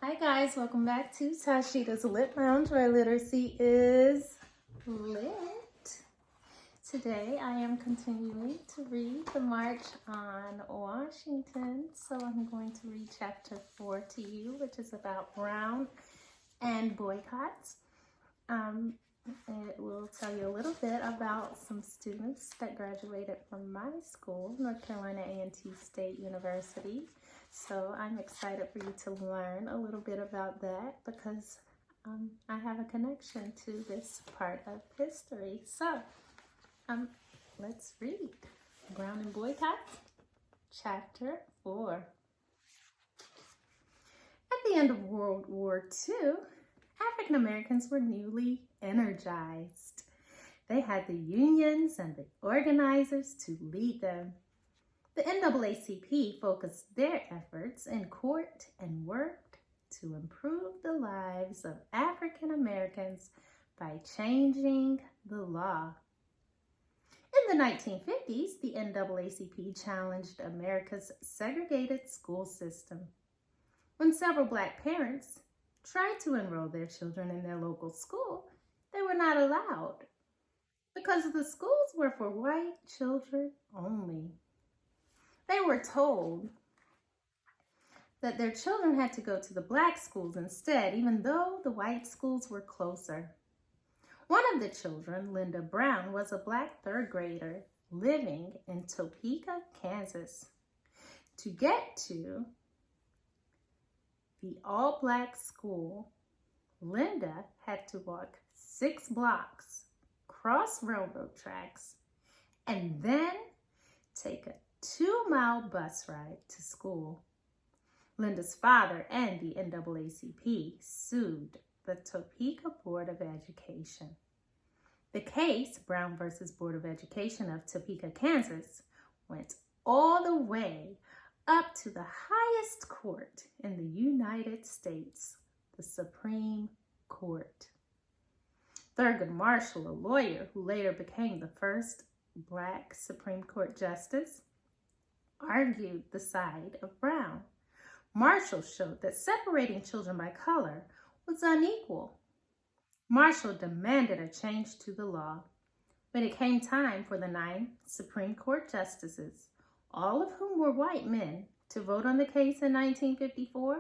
Hi guys, welcome back to Tashida's Lit Lounge, where literacy is lit. Today I am continuing to read the March on Washington, so I'm going to read chapter 4 to you, which is about Brown and boycotts. It will tell you a little bit about some students that graduated from my school, North Carolina A&T State University. So I'm excited for you to learn a little bit about that because I have a connection to this part of history. So let's read Brown and Boycott, chapter 4. At the end of World War II, African Americans were newly energized. They had the unions and the organizers to lead them. The NAACP focused their efforts in court and worked to improve the lives of African Americans by changing the law. In the 1950s, the NAACP challenged America's segregated school system. When several Black parents tried to enroll their children in their local school, they were not allowed because the schools were for white children only. They were told that their children had to go to the Black schools instead, even though the white schools were closer. One of the children, Linda Brown, was a Black third grader living in Topeka, Kansas. To get to the all-Black school, Linda had to walk 6 blocks, cross railroad tracks, and then take a 2-mile bus ride to school. Linda's father and the NAACP sued the Topeka Board of Education. The case, Brown versus Board of Education of Topeka, Kansas, went all the way up to the highest court in the United States, the Supreme Court. Thurgood Marshall, a lawyer who later became the first Black Supreme Court justice, argued the side of Brown. Marshall showed that separating children by color was unequal. Marshall demanded a change to the law. When it came time for the 9 Supreme Court justices, all of whom were white men, to vote on the case in 1954,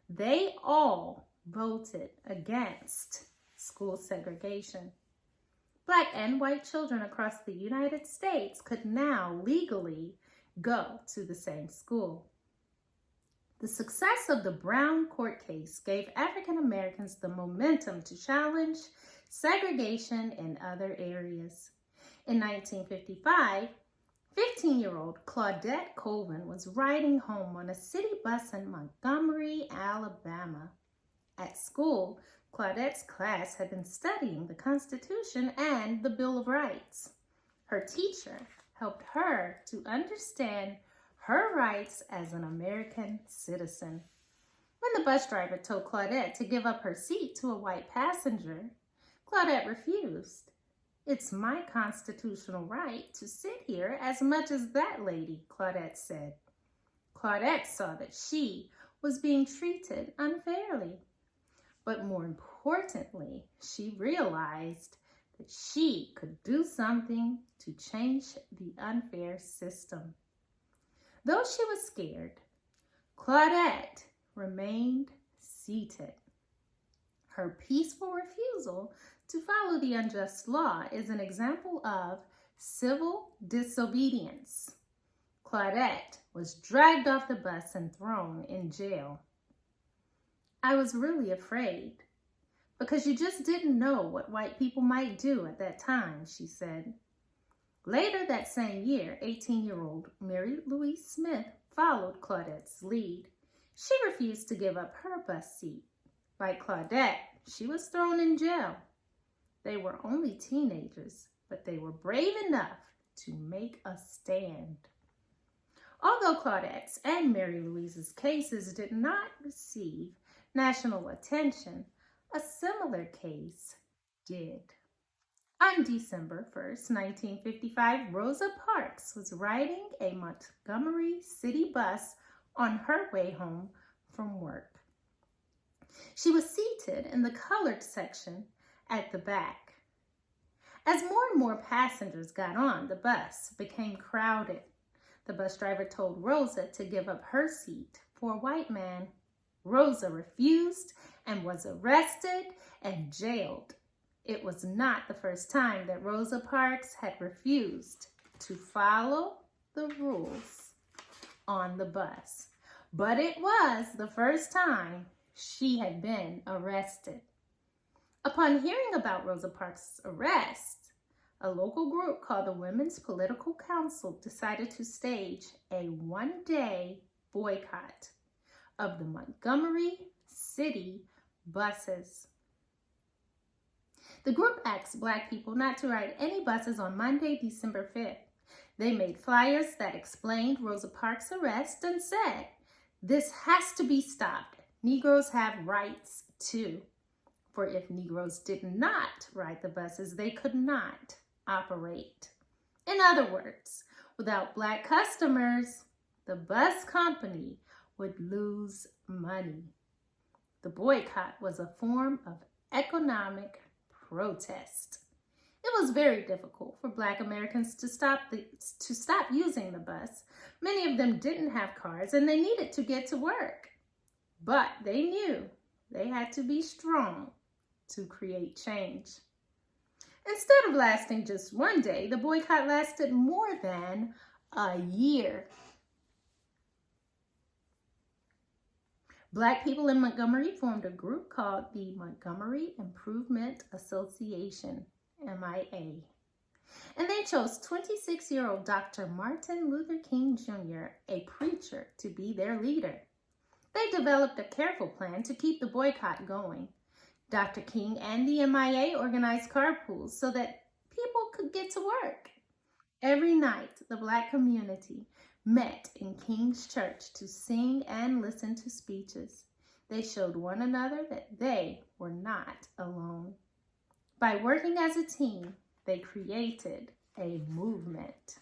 they all voted against school segregation. Black and white children across the United States could now legally go to the same school. The success of the Brown court case gave African Americans the momentum to challenge segregation in other areas. In 1955, 15-year-old Claudette Colvin was riding home on a city bus in Montgomery, Alabama. At school, Claudette's class had been studying the Constitution and the Bill of Rights. Her teacher helped her to understand her rights as an American citizen. When the bus driver told Claudette to give up her seat to a white passenger, Claudette refused. "It's my constitutional right to sit here as much as that lady," Claudette said. Claudette saw that she was being treated unfairly. But more importantly, she realized that she could do something to change the unfair system. Though she was scared, Claudette remained seated. Her peaceful refusal to follow the unjust law is an example of civil disobedience. Claudette was dragged off the bus and thrown in jail. "I was really afraid because you just didn't know what white people might do at that time," she said. Later that same year, 18-year-old Mary Louise Smith followed Claudette's lead. She refused to give up her bus seat. Like Claudette, she was thrown in jail. They were only teenagers, but they were brave enough to make a stand. Although Claudette's and Mary Louise's cases did not receive national attention, a similar case did. On December 1st, 1955, Rosa Parks was riding a Montgomery city bus on her way home from work. She was seated in the colored section at the back. As more and more passengers got on, the bus became crowded. The bus driver told Rosa to give up her seat for a white man. Rosa refused and was arrested and jailed. It was not the first time that Rosa Parks had refused to follow the rules on the bus, but it was the first time she had been arrested. Upon hearing about Rosa Parks' arrest, a local group called the Women's Political Council decided to stage a one-day boycott of the Montgomery City buses. The group asked Black people not to ride any buses on Monday, December 5th. They made flyers that explained Rosa Parks' arrest and said, "This has to be stopped. Negroes have rights too." For if Negroes did not ride the buses, they could not operate. In other words, without Black customers, the bus company would lose money. The boycott was a form of economic protest. It was very difficult for Black Americans to stop using the bus. Many of them didn't have cars and they needed to get to work. But they knew they had to be strong to create change. Instead of lasting just one day, the boycott lasted more than a year. Black people in Montgomery formed a group called the Montgomery Improvement Association, MIA. And they chose 26-year-old Dr. Martin Luther King Jr., a preacher, to be their leader. They developed a careful plan to keep the boycott going. Dr. King and the MIA organized carpools so that people could get to work. Every night, the Black community met in King's church to sing and listen to speeches. They showed one another that they were not alone. By working as a team, they created a movement.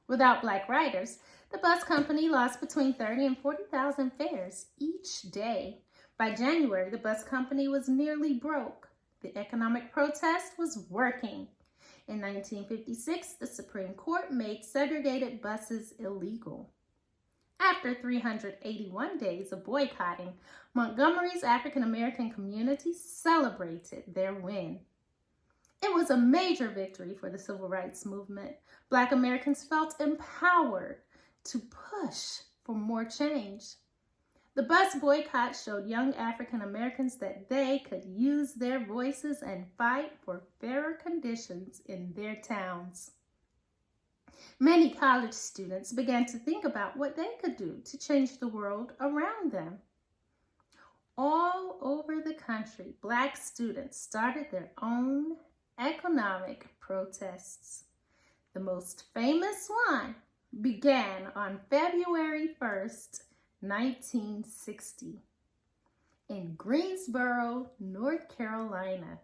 Without Black riders, the bus company lost between 30 and 40,000 fares each day. By January, the bus company was nearly broke. The economic protest was working. In 1956, the Supreme Court made segregated buses illegal. After 381 days of boycotting, Montgomery's African American community celebrated their win. It was a major victory for the civil rights movement. Black Americans felt empowered to push for more change. The bus boycott showed young African Americans that they could use their voices and fight for fairer conditions in their towns. Many college students began to think about what they could do to change the world around them. All over the country, Black students started their own economic protests. The most famous one began on February 1st, 1960, in Greensboro, North Carolina.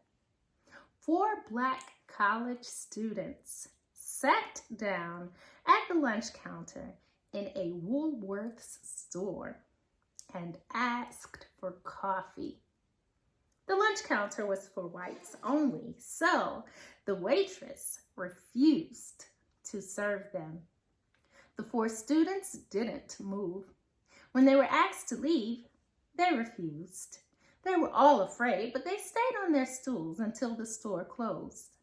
4 Black college students sat down at the lunch counter in a Woolworth's store and asked for coffee. The lunch counter was for whites only, so the waitress refused to serve them. The 4 students didn't move. When they were asked to leave, they refused. They were all afraid, but they stayed on their stools until the store closed.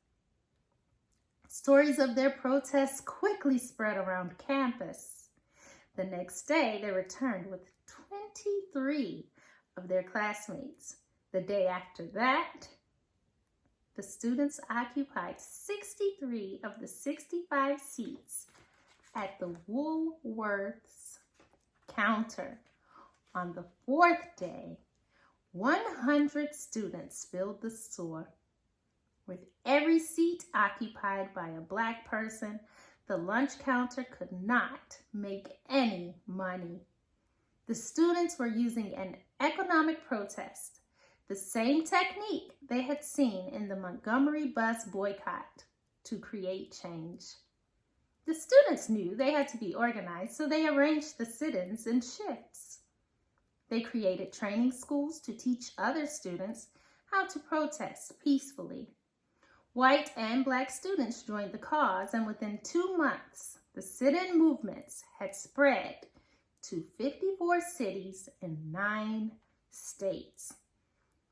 Stories of their protests quickly spread around campus. The next day, they returned with 23 of their classmates. The day after that, the students occupied 63 of the 65 seats at the Woolworth's counter. On the 4th day, 100 students filled the store. With every seat occupied by a Black person, the lunch counter could not make any money. The students were using an economic protest, the same technique they had seen in the Montgomery bus boycott, to create change. The students knew they had to be organized, so they arranged the sit-ins in shifts. They created training schools to teach other students how to protest peacefully. White and Black students joined the cause, and within 2 months, the sit-in movements had spread to 54 cities in 9 states.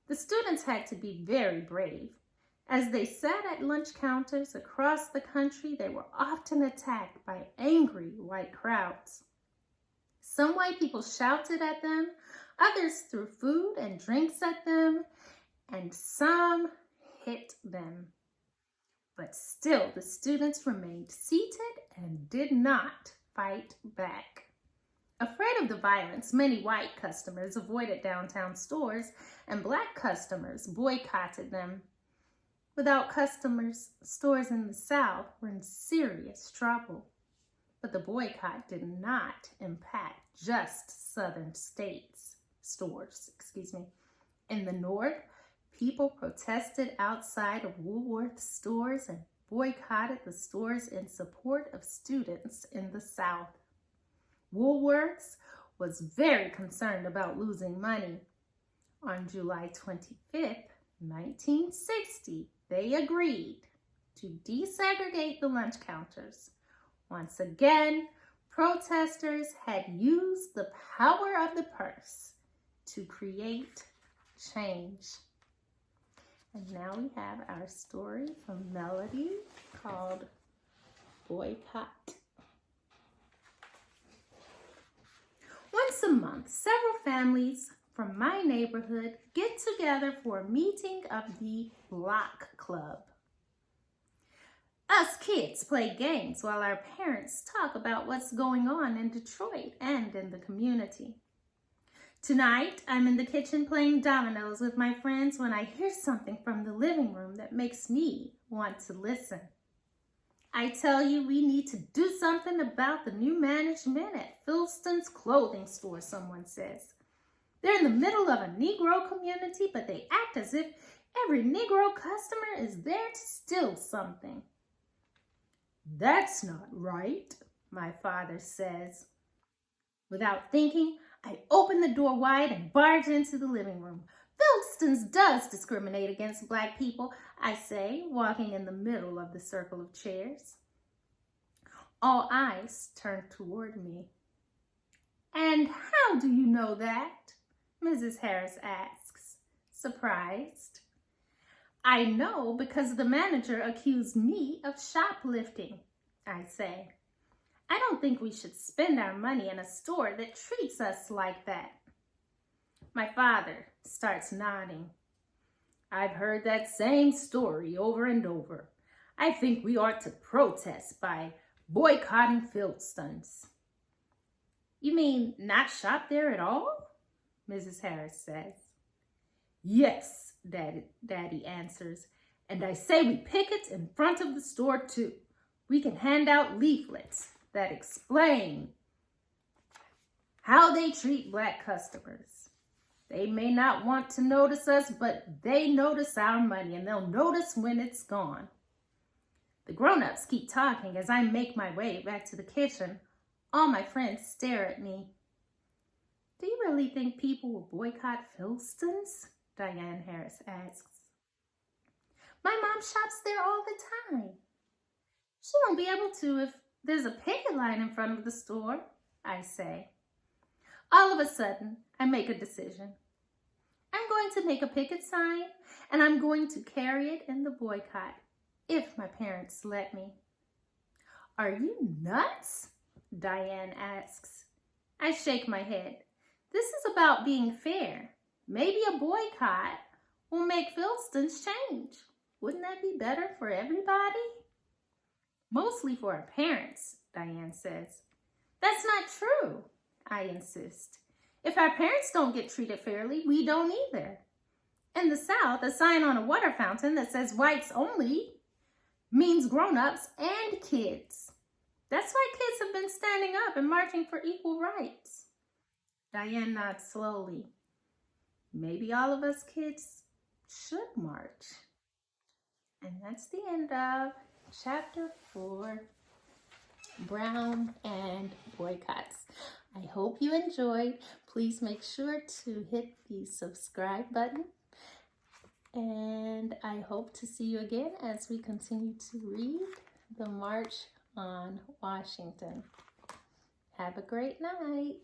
The students had to be very brave. As they sat at lunch counters across the country, they were often attacked by angry white crowds. Some white people shouted at them, others threw food and drinks at them, and some hit them. But still, the students remained seated and did not fight back. Afraid of the violence, many white customers avoided downtown stores, and Black customers boycotted them. Without customers, stores in the South were in serious trouble. But the boycott did not impact just Southern stores. In the North, people protested outside of Woolworth stores and boycotted the stores in support of students in the South. Woolworths was very concerned about losing money. On July 25th, 1960, they agreed to desegregate the lunch counters. Once again, protesters had used the power of the purse to create change. And now we have our story from Melody called Boycott. Once a month, several families from my neighborhood get together for a meeting of the Block Club. Us kids play games while our parents talk about what's going on in Detroit and in the community. Tonight, I'm in the kitchen playing dominoes with my friends when I hear something from the living room that makes me want to listen. I tell you, we need to do something about the new management at Philston's clothing store, someone says. They're in the middle of a Negro community, but they act as if every Negro customer is there to steal something. That's not right, my father says. Without thinking, I open the door wide and barge into the living room. Philston's does discriminate against Black people, I say, walking in the middle of the circle of chairs. All eyes turn toward me. And how do you know that? Mrs. Harris asks, surprised. I know because the manager accused me of shoplifting, I say. I don't think we should spend our money in a store that treats us like that. My father starts nodding. I've heard that same story over and over. I think we ought to protest by boycotting Philston's. You mean not shop there at all? Mrs. Harris says. Yes, Daddy answers. And I say we picket in front of the store too. We can hand out leaflets that explain how they treat Black customers. They may not want to notice us, but they notice our money, and they'll notice when it's gone. The grown-ups keep talking as I make my way back to the kitchen. All my friends stare at me. Do you really think people will boycott Philston's? Diane Harris asks. My mom shops there all the time. She won't be able to if there's a picket line in front of the store, I say. All of a sudden, I make a decision. I'm going to make a picket sign, and I'm going to carry it in the boycott, if my parents let me. Are you nuts? Diane asks. I shake my head. This is about being fair. Maybe a boycott will make Philston's change. Wouldn't that be better for everybody? Mostly for our parents, Diane says. That's not true, I insist. If our parents don't get treated fairly, we don't either. In the South, a sign on a water fountain that says whites only means grown-ups and kids. That's why kids have been standing up and marching for equal rights. Diane nods slowly. Maybe all of us kids should march. And that's the end of Chapter 4, Brown and Boycotts. I hope you enjoyed. Please make sure to hit the subscribe button. And I hope to see you again as we continue to read the March on Washington. Have a great night.